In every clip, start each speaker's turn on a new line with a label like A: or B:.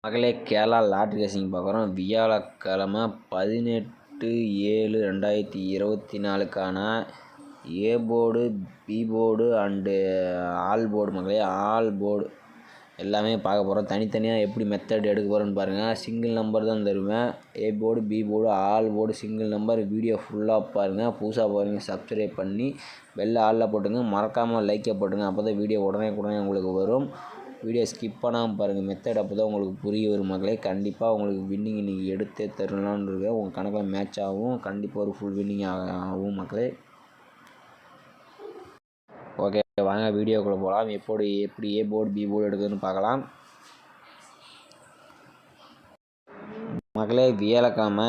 A: மகளே Kerala lottery racing பார்க்குறோம். வியாழக்கிழமை 18/7/2024க்கான A board, B board and all board மகளே. ஆல் போர்டு எல்லாமே பார்க்க போகிறோம். தனித்தனியாக எப்படி மெத்தட் எடுக்க போகிறோன்னு பாருங்கள். சிங்கிள் நம்பர் தான் தருவேன். A board, B board, all board single number. Video ஃபுல்லாக பாருங்கள். புதுசாக பாருங்க சப்ஸ்கிரைப் பண்ணி பெல் ஆளில் போட்டுங்க. மறக்காமல் லைக்கை போட்டுங்க. அப்போ தான் வீடியோ உடனே உங்களுக்கு வரும். வீடியோ ஸ்கிப் பண்ணாமல் பாருங்கள். மெத்தட் அப்போ தான் உங்களுக்கு புரிய வரும் மகளே. கண்டிப்பாக உங்களுக்கு வின்னிங் இன்றைக்கி எடுத்தே தரலான்னு இருக்க. உங்கள் கணக்கில் மேட்ச் ஆகும். கண்டிப்பாக ஒரு ஃபுல் வின்னிங் ஆகும் மக்களே. ஓகே வாங்க வீடியோக்குள்ளே போகலாம். எப்படி ஏ போர்டு, பி போர்டு எடுக்குதுன்னு பார்க்கலாம் மக்களே. வியாழக்கிழமை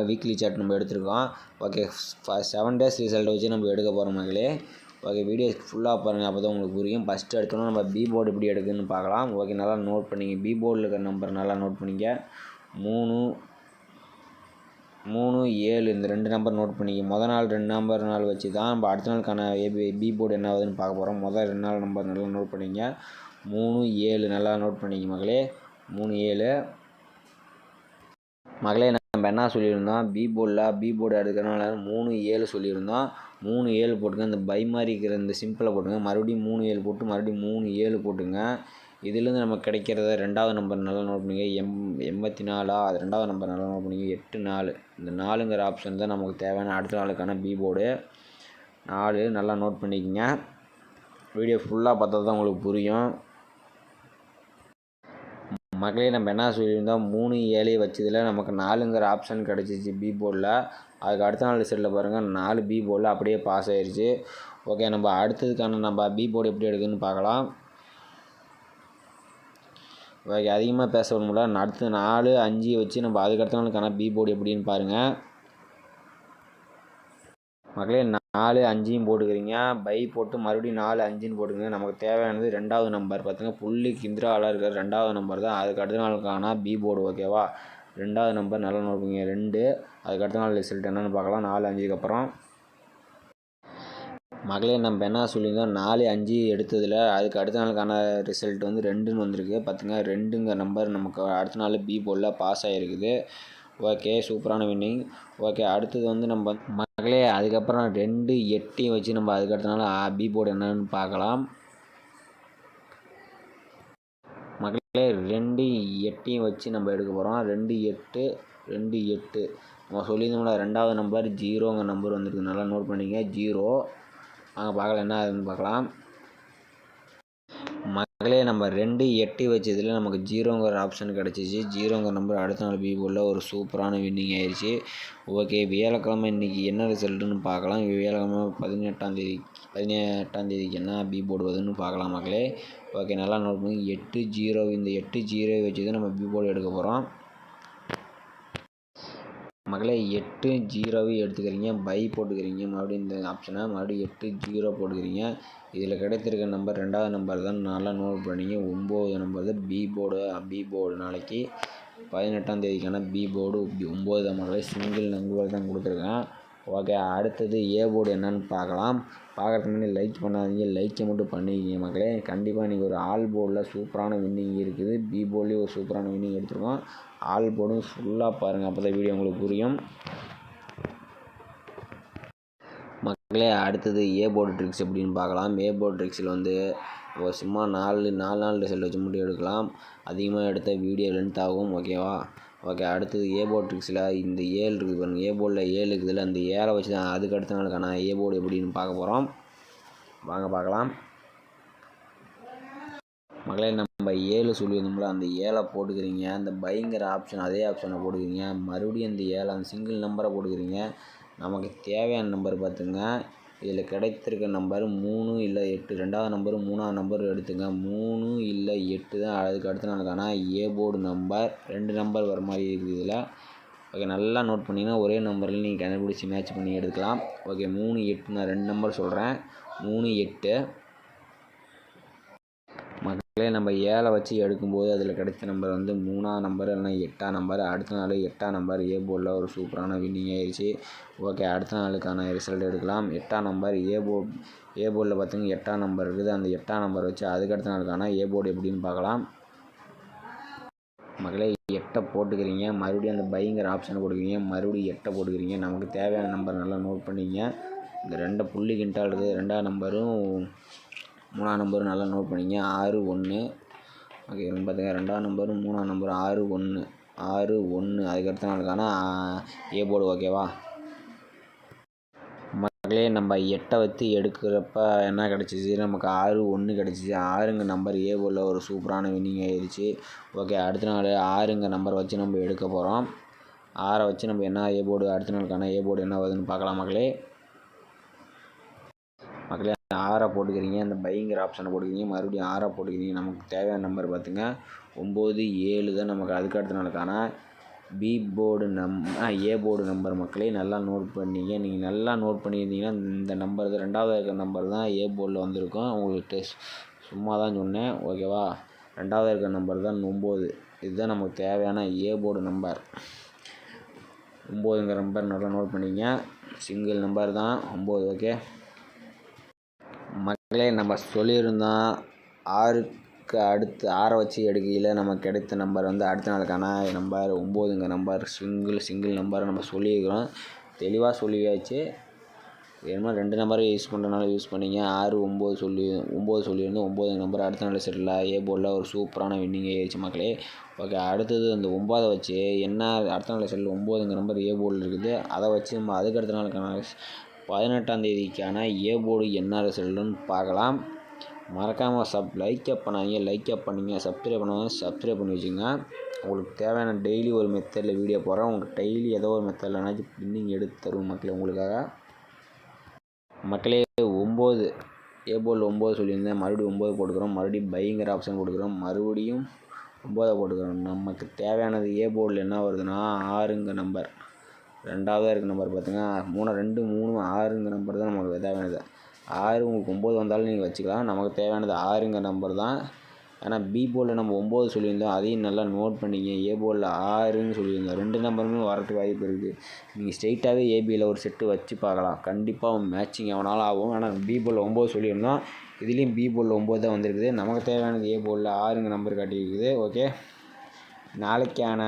A: வீக்லி சார்ட் நம்ம எடுத்துருக்கோம். ஓகே 7 days ரிசல்ட் வச்சு நம்ம எடுக்க போகிறோம் மக்களே. ஓகே வீடியோ ஃபுல்லாக பாருங்கள். அப்போ தான் உங்களுக்கு புரியும். ஃபஸ்ட்டு எடுத்தோன்னா நம்ம பி போர்டு எப்படி எடுக்குதுன்னு பார்க்கலாம். ஓகே நல்லா நோட் பண்ணிங்க. பி போர்டில் இருக்கிற நம்பர் நல்லா நோட் பண்ணிங்க. 3, 7 இந்த 2 நம்பர் நோட் பண்ணிங்க. மொதல் நாள் 2 நம்பர் வச்சு தான் நம்ம அடுத்த நாளுக்கான பி போர்டு என்ன ஆகுதுன்னு பார்க்க போகிறோம். முதல் 2 நாள் நம்பர் நல்லா நோட் பண்ணிங்க. 3, 7 நல்லா நோட் பண்ணிங்க மக்களே. 3, 7 மகளே. நம்ம என்ன சொல்லியிருந்தோம், பி போர்டு எடுக்கிறனால 3, 7 சொல்லியிருந்தோம். 3, 7 போட்டுங்க. இந்த பை மாதிரி இருக்கிற இந்த சிம்பிளை போட்டுங்க. மறுபடியும் 3, 7 போட்டு மறுபடியும் 3, 7 போட்டுங்க. இதுலேருந்து நமக்கு கிடைக்கிறத 2வது நம்பர் நல்லா நோட் பண்ணிங்க. 84 அது 2வது நம்பர் நல்லா நோட் பண்ணிங்க. 8, 4 இந்த 4ங்கிற ஆப்ஷன் தான் நமக்கு தேவையான அடுத்த நாளுக்கான பி போர்டு. 4 நல்லா நோட் பண்ணிக்கோங்க. வீடியோ ஃபுல்லாக பார்த்தா தான் உங்களுக்கு புரியும் மக்களே. நம்ம என்ன சொல்லியிருந்தோம், 3, 7 வச்சதில் நமக்கு 4ங்கிற ஆப்ஷன் கிடச்சிச்சு பி போர்டில். அதுக்கு அடுத்த நாள் ரிசல்ட்டில் பாருங்கள் 4 பி போர்டில் அப்படியே பாஸ் ஆயிடுச்சு. ஓகே நம்ம அடுத்ததுக்கான நம்ம பி போர்டு எப்படி எடுக்குதுன்னு பார்க்கலாம். ஓகே அதிகமாக பேச முடியல. அடுத்து 4, 5 வச்சு நம்ம அதுக்கு அடுத்த நாளுக்கான பி போர்டு எப்படின்னு பாருங்கள் மக்களே. 4, 5 போட்டுக்கிறீங்க. பை போட்டு மறுபடியும் 4, 5ன்னு போட்டுங்க. நமக்கு தேவையானது 2வது நம்பர் பார்த்துங்க. புள்ளி கிந்திராவில் இருக்கிற 2வது நம்பர் தான் அதுக்கு அடுத்த நாளுக்கான பி போர்டு. ஓகேவா 2வது நம்பர் நல்லா நோட் பண்ணிங்க. 2 அதுக்கு அடுத்த நாள் ரிசல்ட் என்னென்னு பார்க்கலாம். 4, 5க்கு அப்புறம் மகளே நம்ம என்ன சொல்லியிருந்தோம், 4, 5 எடுத்ததில் அதுக்கு அடுத்த நாளுக்கான ரிசல்ட் வந்து 2ன்னு வந்திருக்கு பார்த்துங்க. 2ங்கிற நம்பர் நமக்கு அடுத்த நாள் பி போர்டில் பாஸ் ஆகிருக்குது. ஓகே சூப்பரான வின்னிங். ஓகே அடுத்தது வந்து நம்ம மகளே அதுக்கப்புறம் 2, 8 வச்சு நம்ம அதுக்கு அடுத்த நாள் பி போர்டு என்னன்னு பார்க்கலாம் மகளே. 2, 8 வச்சு நம்ம எடுக்க போகிறோம். 2, 8 நம்ம சொல்லியிருந்தோம்ல 2வது நம்பர் 0ங்கிற நம்பர் வந்துருக்கு. நல்லா நோட் பண்ணிங்க. 0 அங்கே பார்க்கலாம் என்ன ஆகுதுன்னு பார்க்கலாம் மகளே. நம்ம 2, 8 வச்சதில் நமக்கு 0ங்கிற ஆப்ஷன் கிடச்சிச்சு. 0ங்கிற நம்பர் அடுத்த நாள் பி போர்டில் ஒரு சூப்பரான வின்னிங் ஆயிடுச்சு. ஓகே வியாழக்கிழமை இன்றைக்கி என்ன ரிசல்ட்டுன்னு பார்க்கலாம். வியாழக்கிழமை 18ஆம் தேதிக்கு என்ன பி போர்டு வருதுன்னு பார்க்கலாம் மக்களே. ஓகே நல்லா நோட் பண்ணி 8, 0 இந்த 8, 0 வச்சு தான் நம்ம பி போர்டு எடுக்க போகிறோம் மகளே. 8, 0 எடுத்துக்கிறீங்க. பை போட்டுக்கிறீங்க. மறுபடியும் இந்த ஆப்ஷனை மறுபடியும் 8, 0 போட்டுக்கிறீங்க. இதில் கிடைத்திருக்க நம்பர் 2வது நம்பர் தான் நல்லா நோட் பண்ணிங்க. 9 நம்பர் தான் பி போர்டு நாளைக்கு 18ஆம் தேதிக்கான பி போர்டு 9 மகளே. சிங்கிள் நம்பர் தான் கொடுத்துருக்கேன். ஓகே அடுத்தது ஏ போர்டு என்னன்னு பார்க்கலாம். பார்க்குறதுக்கு முன்னாடி லைக் பண்ணாதீங்க. லைக்கை மட்டும் பண்ணிக்கிங்க மக்களே. கண்டிப்பாக இன்றைக்கி ஒரு ஆல் போர்டில் சூப்பரான வின்னிங் இருக்குது. பி போர்ட்லேயும் ஒரு சூப்பரான வின்னிங் எடுத்துருக்கோம். ஆல் போர்டும் ஃபுல்லாக பாருங்கள். அப்போ தான் வீடியோ உங்களுக்கு புரியும் மக்களே. அடுத்தது ஏ போர்டு ட்ரிக்ஸ் எப்படின்னு பார்க்கலாம். ஏ போர்டு ட்ரிக்ஸில் வந்து சும்மா 4 நாள் ரிசல்ட் வச்சு மட்டும் எடுக்கலாம். அதிகமாக எடுத்த வீடியோ லென்த் ஆகும். ஓகேவா ஓகே அடுத்தது ஏ போர்டு ட்ரிக்ஸில் இந்த 7 இருக்குது பாருங்கள். ஏ போர்டில் 7 இருக்குதுல்ல அந்த 7 வச்சு தான் அதுக்கு அடுத்த நாளுக்கான ஏ போர்டு எப்படின்னு பார்க்க போகிறோம். வாங்க பார்க்கலாம் மகளே. நம்ம 7 சொல்லியிருந்தோம்ல அந்த 7 போட்டுக்கிறீங்க. அந்த பைங்கிற ஆப்ஷன் அதே ஆப்ஷனை போட்டுக்கிறீங்க. மறுபடியும் அந்த 7 அந்த சிங்கிள் நம்பரை போட்டுக்கிறீங்க. நமக்கு தேவையான நம்பர் பார்த்துங்க. இதில் கிடைத்திருக்க நம்பர் 3 இல்லை 8. 2வது நம்பர் 3வது நம்பர் எடுத்துங்க. 3 இல்லை 8 தான் அதுக்கு அடுத்த நாளுக்கான ஏ போர்டு நம்பர். 2 நம்பர் வர மாதிரி இருக்குது இதில். ஓகே நல்லா நோட் பண்ணிங்கன்னா ஒரே நம்பரில் நீங்கள் கண்டுபிடிச்சி மேட்ச் பண்ணி எடுக்கலாம். ஓகே 3, 8 நான் 2 நம்பர் சொல்கிறேன். 3, 8 மக்களே. நம்ம 7 வச்சு எடுக்கும்போது அதில் கிடைச்ச நம்பர் வந்து 3வது நம்பர் இல்லைனா 8ஆம் நம்பர். அடுத்த நாள் 8ஆம் நம்பர் ஏ போர்டில் ஒரு சூப்பரான வின்னிங் ஆயிடுச்சு. ஓகே அடுத்த நாளுக்கான ரிசல்ட் எடுக்கலாம். 8ஆம் நம்பர் ஏ போர்டில் பார்த்திங்கன்னா 8ஆம் நம்பர் இருக்குது. அந்த 8ஆம் நம்பர் வச்சு அதுக்கு அடுத்த நாளுக்கான ஏ போர்டு எப்படின்னு பார்க்கலாம் மக்களே 8 போட்டுக்கிறீங்க, மறுபடியும் அந்த பைங்கிற ஆப்ஷனை கொடுக்குறீங்க, மறுபடியும் 8 போட்டுக்கிறீங்க. நமக்கு தேவையான நம்பர் நல்லா நோட் பண்ணிங்க. இந்த 2 புள்ளி கிண்டால் இருக்குது, 2ஆம் நம்பரும் 3ஆம் நம்பரும் நல்லா நோட் பண்ணிங்க. 6 1 ஓகே பார்த்துங்க. 2ஆம் நம்பரும் 3ஆம் நம்பரும் 6 1 6 1 அதுக்கடுத்த நாளுக்கான ஏ போர்டு. ஓகேவா மக்களே, நம்ம 8 வச்சு எடுக்கிறப்ப என்ன கிடச்சிச்சு, நமக்கு 6 1 கிடச்சிச்சு. 6ங்க நம்பர் ஏ போர்டில் ஒரு சூப்பரான வின்னிங் ஆயிடுச்சு. ஓகே, அடுத்த நாள் 6ங்க நம்பர் வச்சு நம்ம எடுக்க போகிறோம். 6 வச்சு நம்ம என்ன ஏ போர்டு, அடுத்த நாளுக்கான ஏ போர்டு என்ன வருதுன்னு பார்க்கலாம் மக்களே. 6 போட்டுக்கிறீங்க, அந்த பைங்கிற ஆப்ஷனை போட்டுக்கிறீங்க, மறுபடியும் 6 போட்டுக்கிறீங்க. நமக்கு தேவையான நம்பர் பார்த்துங்க 9 7 தான் நமக்கு அதுக்கு அடுத்த நாளுக்கான B board A board number. மக்களே நல்லா நோட் பண்ணிங்க. நீங்கள் நல்லா நோட் பண்ணியிருந்தீங்கன்னா இந்த நம்பர் தான், 2ஆவது இருக்கிற நம்பர் தான் ஏ போர்டில் வந்திருக்கும். உங்களுக்கு சும்மா தான் சொன்னேன். ஓகேவா, 2ஆவது இருக்கிற நம்பர் தான் 9. இதுதான் நமக்கு தேவையான ஏ போர்டு நம்பர். 9ங்கிற நம்பர் நல்லா நோட் பண்ணிங்க. சிங்கிள் நம்பர் தான் 9. ஓகே மக்களே, நம்ம சொல்லியிருந்தோம் 6க்கு அடுத்து 6 வச்சு எடுக்கையில் நமக்கு கிடைத்த நம்பர் வந்து அடுத்த நாளுக்கான நம்பர் 9ங்க நம்பர். சிங்கிள் நம்பரை நம்ம சொல்லியிருக்கிறோம், தெளிவாக சொல்லியாச்சு. வேணுமா 2 நம்பரை யூஸ் பண்ணுறதுனால யூஸ் பண்ணிங்க. 6 9 சொல்லியிருந்தோம். 9ங்க நம்பர் அடுத்த நாள் செட்டில் ஏ போர்டில் ஒரு சூப்பரான வின்னிங் ஆயிடுச்சு மக்களே. ஓகே, அடுத்தது அந்த 9 வச்சு என்ன அடுத்த நாள் செட்டில் 9ங்க நம்பர் ஏ போர்டில் இருக்குது. அதை வச்சு நம்ம அதுக்கு அடுத்த நாளுக்கான 18ஆம் தேதிக்கான ஏ போர்டு என்ன ரிசல்ட்டுன்னு பார்க்கலாம். மறக்காமல் லைக் பண்ணுங்க, சப்ஸ்கிரைப் பண்ணுவாங்க, சப்ஸ்கிரைப் பண்ணி வச்சுங்க. உங்களுக்கு தேவையான டெய்லி ஒரு மெத்தடில் வீடியோ போடுறேன். உங்களுக்கு டெய்லி ஏதோ ஒரு மெத்தடில் வின்னிங் எடுத்து தருவோம் மக்களே உங்களுக்காக. மக்களே 9 ஏ போர்டில் 9 சொல்லியிருந்தேன், மறுபடியும் 9 போட்டுக்கிறோம். மறுபடியும் பைங்கிற ஆப்ஷன் கொடுக்குறோம், மறுபடியும் 9 போட்டுக்கிறோம். நமக்கு தேவையானது ஏ போர்டில் என்ன வருதுன்னா 6ங்க நம்பர். 2ஆவதாக இருக்க நம்பர் பார்த்துங்க 3 2 3 6ங்க நம்பர் தான் நமக்கு தேவையானது. 6 உங்களுக்கு 9 வந்தாலும் நீங்கள் வச்சுக்கலாம். நமக்கு தேவையானது 6ங்க நம்பர் தான். ஏன்னா பி போர்டில் நம்ம 9 சொல்லியிருந்தோம், அதையும் நல்லா நோட் பண்ணிங்க. ஏ போர்டில் 6ன்னு சொல்லியிருந்தோம், 2 நம்பருமே வரதுக்கு வாய்ப்பு இருக்குது. நீங்கள் ஸ்ட்ரெயிட்டாகவே ஏபியில் ஒரு செட்டு வச்சு பார்க்கலாம், கண்டிப்பாக மேட்சிங் எவனாலும் ஆகும். ஆனால் பி போர்டில் 9 சொல்லியிருந்தோம், இதுலேயும் பி போர்டில் 9 தான் வந்திருக்குது. நமக்கு தேவையானது ஏ போர்டில் 6ங்க நம்பர் காட்டியிருக்குது. ஓகே, நாளைக்கான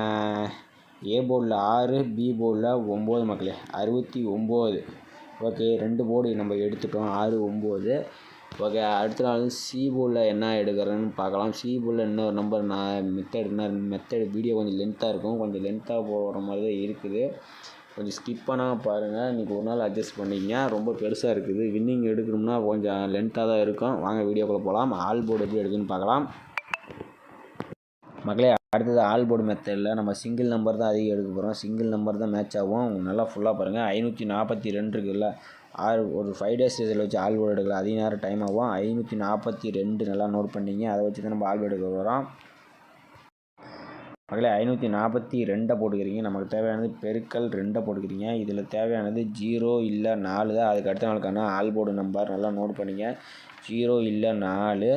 A: ஏ போர்டில் 6 பி போர்டில் 9 மக்களே 69. ஓகே, 2 போர்டு நம்ம எடுத்துட்டோம் 6 9. ஓகே, அடுத்த நாள் சி போர்டில் என்ன எடுக்கிறேன்னு பார்க்கலாம். சி போர்டில் இன்னொரு நம்பர் மெத்தட் வீடியோ கொஞ்சம் லென்த்தாக இருக்கும், கொஞ்சம் லென்த்தாக போகிற மாதிரி தான் இருக்குது. கொஞ்சம் ஸ்கிப் பண்ணாமல் பாருங்கள். இன்றைக்கி ஒரு நாள் அட்ஜஸ்ட் பண்ணிங்க. ரொம்ப பெருசாக இருக்குது, வின்னிங் எடுக்கணும்னா கொஞ்சம் லென்த்தாக தான் இருக்கும். வாங்க வீடியோக்குள்ளே போகலாம். ஆல் போர்டு எப்படி எடுக்குன்னு பார்க்கலாம் மக்களே. அடுத்தது ஆல் போர்டு மெத்தடில் நம்ம சிங்கிள் நம்பர் தான் அதிகம் எடுக்க போகிறோம். சிங்கிள் நம்பர் தான் மேட்ச் ஆகும். நல்லா ஃபுல்லாக பாருங்கள். 542 இருக்குதுல்ல, ஒரு 5 days இதில் வச்சு ஆல் போர்டு எடுக்கலாம். அதிக நேரம் டைம் ஆகும். 542 நல்லா நோட் பண்ணிங்க. அதை வச்சு தான் நம்ம ஆல் போர்டு எடுக்க போகிறோம் மக்களே. 542 போட்டுக்கிறீங்க. நமக்கு தேவையானது பெருக்கல் 2 போட்டுக்கிறீங்க. இதில் தேவையானது 0 இல்லை 4 தான். அதுக்கு அடுத்த நாளுக்கான ஆல் போர்டு நம்பர் நல்லா நோட் பண்ணிங்க. 0 இல்லை 4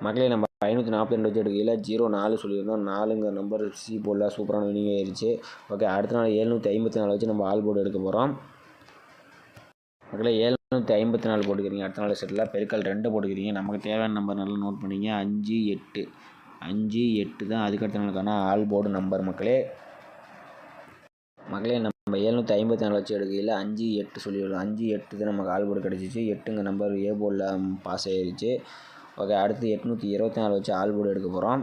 A: மக்களே. நம்ம 542 வச்சு எடுக்கையில் 0 4 சொல்லியிருந்தோம். 4ங்க நம்பர் சி போர்டில் சூப்பரான வின்னிங் ஆயிடுச்சு. ஓகே, அடுத்த நாள் 754 வச்சு நம்ம ஆல் போர்டு எடுக்க போகிறோம் மக்களே. 754 போட்டுக்கிறீங்க. அடுத்த நாள் செட்டில் பெருக்கல் 2 போட்டுக்கிறீங்க. நமக்கு தேவையான நம்பர் நல்லா நோட் பண்ணிங்க. 5 8 தான் அதுக்கு அடுத்த நாளுக்கான ஆல் போர்டு நம்பர் மக்களே. நம்ம 754 வச்சு எடுக்கையில் 5 8 சொல்லிடுறோம். 5 8 தான் நமக்கு ஆல் போர்டு கிடச்சிச்சு. 8ங்க நம்பர் ஏ போர்டில் பாஸ் ஆயிடுச்சு. ஓகே, அடுத்து 824 வச்சு ஆல் போர்டு எடுக்க போகிறோம்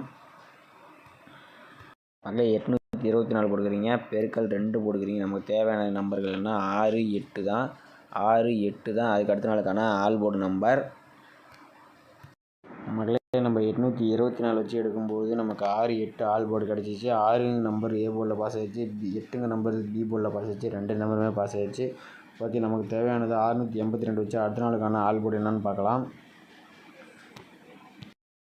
A: மக்களே. 824 போட்டுக்கிறீங்க, பெருக்கல் 2 போட்டுக்கிறீங்க. நமக்கு தேவையான நம்பர்கள் என்ன 6 8 தான். 6 8 தான் அதுக்கு அடுத்த நாளுக்கான ஆல் போர்டு நம்பர் மக்களே. நம்ம 824 வச்சு எடுக்கும்போது நமக்கு 6 8 ஆல் போர்டு கிடச்சிச்சு. 6ங்க நம்பர் ஏ போர்டில் பாஸ் ஆகிடுச்சு. 8ங்க நம்பர் பி போர்டில் பாஸ் ஆகிடுச்சு. 2 நம்பருமே பாஸ் ஆகிடுச்சு. ஓகே, நமக்கு தேவையானது 682 வச்சு அடுத்த நாளுக்கான ஆல் போர்டு என்னன்னு பார்க்கலாம்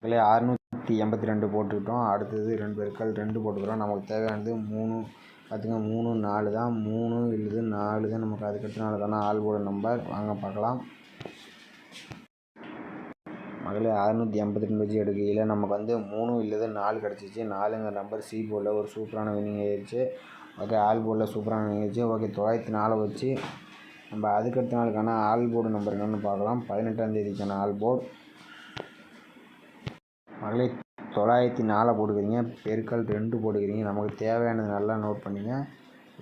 A: மக்களே. 682 போட்டுக்கிட்டோம். அடுத்தது 2 பெருக்கல் 2 போட்டுக்கிறோம். நமக்கு தேவையானது 3 பார்த்துங்க. 3 4 தான். 3 இல்லது 4 தான் நமக்கு அதுக்கு அடுத்த நாளுக்கான ஆல் போர்டு நம்பர். வாங்க பார்க்கலாம் மக்களே. 682 வச்சு எடுக்கையில் நமக்கு வந்து 3 இல்லது 4 கிடச்சிச்சு. 4ங்க நம்பர் சி போர்டில் ஒரு சூப்பரான வின்னிங் ஆயிடுச்சு. ஓகே, ஆல் போர்டில் சூப்பரான வின்னிங் ஆயிடுச்சு. ஓகே, 904 வச்சு நம்ம அதுக்கு அடுத்த நாளுக்கான ஆல் போர்டு நம்பர் என்னென்னு பார்க்கலாம். 18ஆம் தேதிக்கான ஆல் போர்டு மக்களே.
B: 904 போட்டுக்கிறீங்க, பெருக்கல் 2 போட்டுக்கிறீங்க. நமக்கு தேவையானது நல்லா நோட் பண்ணிங்க.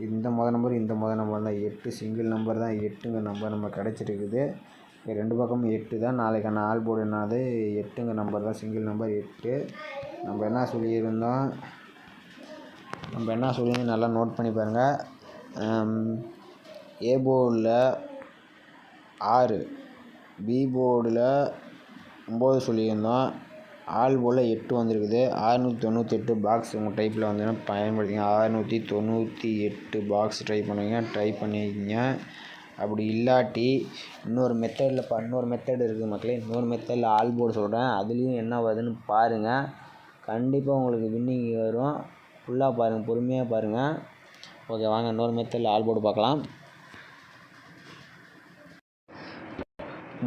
B: இந்த நம்பர் இந்த நம்பர் தான் 8 சிங்கிள் நம்பர் தான் 8ங்க நம்பர் நம்ம கிடச்சிருக்குது. ரெண்டு பக்கமும் 8 தான். நாளைக்கான ஆல் போர்டு என்னது 8ங்க நம்பர் தான், சிங்கிள் நம்பர் 8. நம்ம என்ன சொல்லியிருந்தோம் நல்லா நோட் பண்ணி பாருங்கள். ஏ போர்டில் 6, பி போர்டில் 9 சொல்லியிருந்தோம். ஆல் போர்டில் 8 வந்திருக்குது. 698 பாக்ஸ் உங்கள் டைப்பில் வந்ததுன்னா பயன்படுத்திங்க. 698 பாக்ஸ் ட்ரை பண்ணுவீங்க, ட்ரை பண்ணிக்கிங்க. அப்படி இல்லாட்டி இன்னொரு மெத்தட் இருக்குது மக்களே. இன்னொரு மெத்தடில் ஆல் போர்டு சொல்கிறேன், அதுலேயும் என்ன வருதுன்னு பாருங்கள். கண்டிப்பாக உங்களுக்கு வின்னிங் வரும். ஃபுல்லாக பாருங்கள், பொறுமையாக பாருங்கள். ஓகே, வாங்க இன்னொரு மெத்தடில் ஆல் போர்டு பார்க்கலாம்.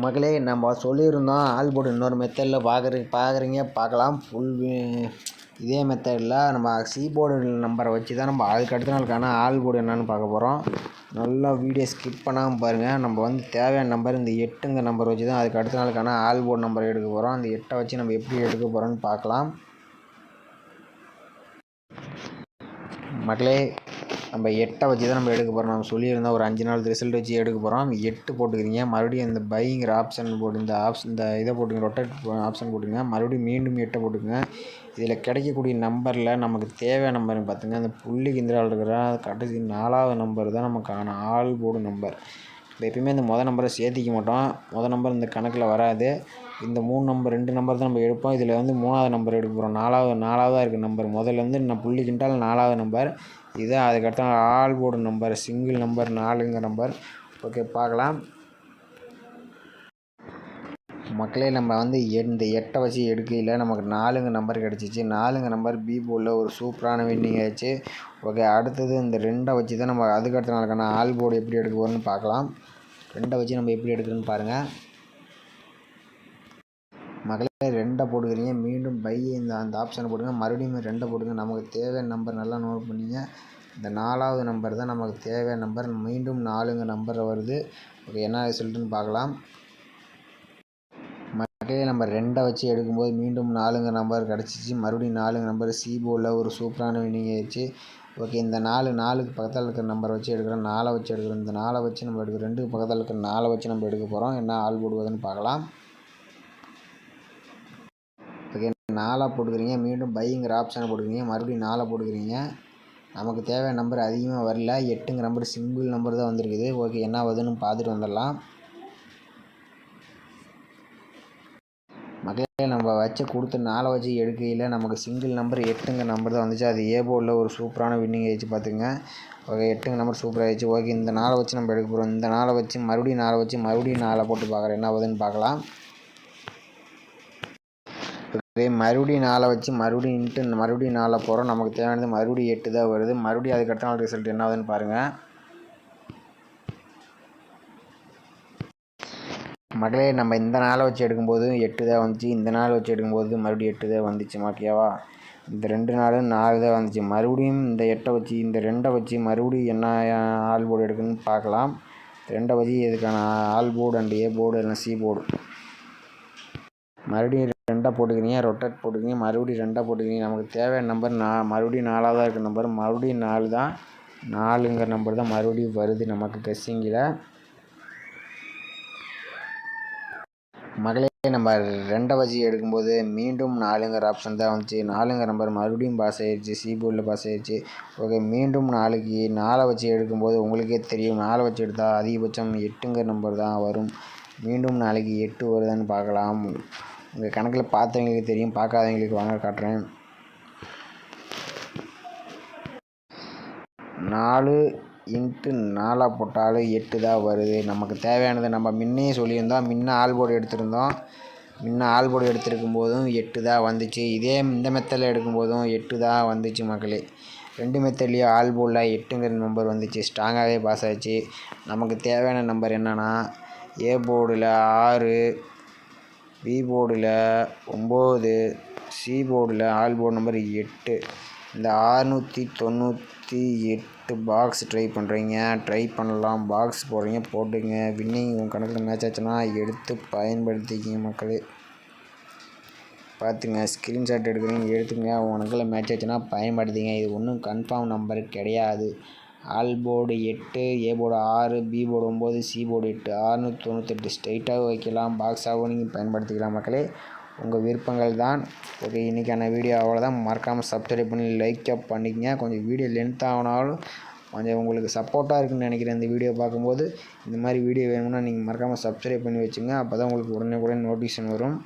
B: மக்களே, நம்ம சொல்லியிருந்தோம் ஆல் போர்டு இன்னொரு மெத்தடில் பார்க்கலாம். இதே மெத்தடில் நம்ம சி போர்டு நம்பரை வச்சு தான் நம்ம அதுக்கு அடுத்த நாளுக்கான ஆல் போர்டு என்னென்னு பார்க்க போகிறோம். நல்லா வீடியோ ஸ்கிப் பண்ணாமல் பாருங்கள். நம்ம தேவையான நம்பர் இந்த 8ங்க நம்பர் வச்சு தான் அதுக்கு அடுத்த நாளுக்கான ஆல் போர்டு நம்பர் எடுக்க போகிறோம். அந்த 8 வச்சு நம்ம எப்படி எடுக்க போகிறோன்னு பார்க்கலாம். மக்களே, நம்ம 8 வச்சு தான் நம்ம எடுக்க போகிறோம். நம்ம சொல்லியிருந்தோம் ஒரு 5 நாள் ரிசல்ட் வச்சு எடுக்க போகிறோம். 8 போட்டுக்கிறீங்க. மறுபடியும் இந்த பைங்கிற ஆப்ஷன் போட்டு இந்த இதை போட்டுங்க, ரொட்டேட் ஆப்ஷன் போட்டுங்க. மறுபடியும் மீண்டும் 8 போட்டுங்க. இதில் கிடைக்கக்கூடிய நம்பரில் நமக்கு தேவையான நம்பர்னு பார்த்துங்க. அந்த புள்ளிக்கு இந்திராவில் இருக்கிற கடைசி 4வது நம்பர் தான் நமக்கான ஆல் போர்டு நம்பர். இப்போ எப்பயுமே இந்த நம்பரை சேர்த்திக்க மாட்டோம். நம்பர் இந்த கணக்கில் வராது. இந்த 2 நம்பர் தான் நம்ம எடுப்போம். இதில் 3வது நம்பர் எடுக்க போகிறோம். 4வதாக இருக்குது நம்பர். முதல்ல நான் புள்ளிக்கிட்டால் 4வது நம்பர் இது. அதுக்கடுத்த all board number single number 4ங்க நம்பர். ஓகே, பார்க்கலாம். மக்களே, நம்ம இந்த 8 வச்சு எடுக்கையில் நமக்கு 4ங்க நம்பர் கிடச்சிச்சு. 4ங்க நம்பர் பி போர்டில் ஒரு சூப்பரான வின்னிங் ஆச்சு. ஓகே, அடுத்தது இந்த 2 வச்சு தான் நம்ம அதுக்கடுத்த நாளுக்கான ஆல் போர்டு எப்படி எடுக்க போகிறோன்னு பார்க்கலாம். 2 வச்சு நம்ம எப்படி எடுக்கிறோன்னு பாருங்கள். மக்களே, 2 போட்டுக்கிறீங்க. மீண்டும் பை அந்த ஆப்ஷனை போடுங்க. மறுபடியும் 2 போடுங்க. நமக்கு தேவையான நம்பர் நல்லா நோட் பண்ணிங்க. இந்த 4வது நம்பர் தான் நமக்கு தேவையான நம்பர். மீண்டும் 4ங்க நம்பர் வருது. ஓகே, என்ன ரிசல்ட்டுன்னு பார்க்கலாம். மக்களே, நம்ம 2 வச்சு எடுக்கும்போது மீண்டும் 4ங்க நம்பர் கிடச்சிச்சு. மறுபடியும் 4ங்க நம்பர் சி போர்டில் ஒரு சூப்பரான வின்னிங் ஆயிடுச்சு. ஓகே, இந்த 4க்கு பக்கத்தில் இருக்கிற நம்பர் வச்சு எடுக்கிறோம். 4 வச்சு எடுக்கிறோம். இந்த 4 வச்சு நம்ம எடுக்கிறோம். 2க்கு பக்கத்தில் இருக்கிற 4 வச்சு நம்ம எடுக்க போகிறோம். என்ன ஆல் போடுவதுன்னு பார்க்கலாம். ஓகே, 4 போட்டுக்கிறீங்க. மீண்டும் பைங்கிற ஆப்ஷனை போட்டுக்கிறீங்க. மறுபடியும் 4 போட்டுக்கிறீங்க. நமக்கு தேவையான நம்பர் அதிகமாக வரல. 8ங்க நம்பர் சிங்கிள் நம்பர் தான் வந்திருக்குது. ஓகே, என்ன வருதுன்னு பார்த்துட்டு வந்துடலாம். மக்களே, நம்ம கொடுத்த 4 வச்சு எடுக்கையில் நமக்கு சிங்கிள் நம்பர் 8ங்க நம்பர் தான் வந்துச்சு. அது ஏ போர்டில் ஒரு சூப்பரான வின்னிங் ஆயிடுச்சு பார்த்துங்க. ஓகே, 8ங்க நம்பர் சூப்பராக ஆயிடுச்சு. ஓகே, இந்த 4 வச்சு நம்ம எடுக்க போகிறோம். இந்த 4 வச்சு மறுபடியும் 4 போட்டு பார்க்குறேன், என்ன ஆகுதுன்னு பார்க்கலாம். ஓகே, மறுபடியும் 4 வச்சு மறுபடியும் 4 போகிறோம். நமக்கு தேவையானது மறுபடியும் 8 தான் வருது. மறுபடியும் அதுக்கு அடுத்த நாள் ரிசல்ட் என்ன ஆகுதுன்னு பாருங்கள். மக்களே, நம்ம இந்த 4 வச்சு எடுக்கும்போது 8 தான் வந்துச்சு. இந்த 4 வச்சு எடுக்கும்போது மறுபடியும் 8 தான் வந்துச்சு. ஓகேவா, இந்த 2 4 தான் வந்துச்சு. மறுபடியும் இந்த 8 வச்சு இந்த 2 வச்சு மறுபடியும் என்ன ஆல் போர்டு எடுக்குன்னு பார்க்கலாம். 2 வச்சு இதுக்கான all board and A board இல்லைனா சி போர்டு. மறுபடியும் 2 போட்டுக்கிறீங்க. ரொட்டேட் போட்டுக்கிறீங்க. மறுபடியும் 2 போட்டுக்கிறீங்க. நமக்கு தேவையான நம்பர் மறுபடியும் 4வதாக இருக்கிற நம்பர். மறுபடியும் 4 தான். 4ங்கிற நம்பர் தான் மறுபடியும் வருது நமக்கு கெஸ்ஸிங்கில். மக்களே, நம்ம 2 வச்சு எடுக்கும்போது மீண்டும் 4ங்கிற ஆப்ஷன் தான் வந்துச்சு. 4ங்க நம்பர் மறுபடியும் பாஸ் ஆயிடுச்சு. சி போர்டில் பாஸ் ஆயிடுச்சு. ஓகே, மீண்டும் 4 வச்சு எடுக்கும்போது உங்களுக்கே தெரியும், 4 வச்சு எடுத்தால் அதிகபட்சம் 8ங்கிற நம்பர் தான் வரும். மீண்டும் 8 வருதான்னு பார்க்கலாம். உங்கள் கணக்கில் பார்த்தவங்களுக்கு தெரியும், பார்க்காதவங்களுக்கு வாங்க காட்டுறேன். 4 × 4 போட்டாலும் 8 தான் வருது. நமக்கு தேவையானது நம்ம முன்னையே சொல்லியிருந்தோம். ஆல் போர்டு எடுத்திருக்கும் போதும் 8 தான் வந்துச்சு. இந்த மெத்தடில் எடுக்கும்போதும் 8 தான் வந்துச்சு மக்களே. 2 மெத்தட்லேயும் ஆல் போர்டில் 8ங்கிற நம்பர் வந்துச்சு. ஸ்ட்ராங்காகவே பாஸ் ஆச்சு. நமக்கு தேவையான நம்பர் என்னென்னா ஏ போர்டில் 6, பி போர்டில் 9, சி போர்டில் ஆல் போர்டு நம்பர் 8. இந்த 698 பாக்ஸ் ட்ரை பண்ணலாம். பாக்ஸ் போடுறீங்க, போட்டுங்க. வின்னிங் உங்கள் கணக்கில் மேட்ச் ஆச்சுன்னா எடுத்து பயன்படுத்திக்கிங்க மக்களே. பார்த்துங்க. ஸ்க்ரீன்ஷாட் எடுத்துங்க. உனக்குள்ள மேட்ச் ஆச்சுன்னா பயன்படுத்திங்க. இது ஒன்றும் கன்ஃபார்ம் நம்பர் கிடையாது. All board 8, A board 6, B board 9, C board 8, 698 ஸ்ட்ரைட்டாகவும் வைக்கலாம், பாக்ஸாகவும் நீங்கள் பயன்படுத்திக்கலாம் மக்களே. உங்கள் விருப்பங்கள் தான். ஓகே, இன்றைக்கான வீடியோ அவ்வளோதான். மறக்காமல் சப்ஸ்கிரைப் பண்ணி லைக்கப் பண்ணிக்கங்க. கொஞ்சம் வீடியோ லென்த் ஆகினாலும் கொஞ்சம் உங்களுக்கு சப்போர்ட்டாக இருக்குன்னு நினைக்கிறேன் இந்த வீடியோ பார்க்கும்போது. இந்த மாதிரி வீடியோ வேணும்னா நீங்கள் மறக்காமல் சப்ஸ்கிரைப் பண்ணி வச்சுங்க. அப்போ தான் உங்களுக்கு உடனே நோட்டிஃபிகேஷன் வரும்.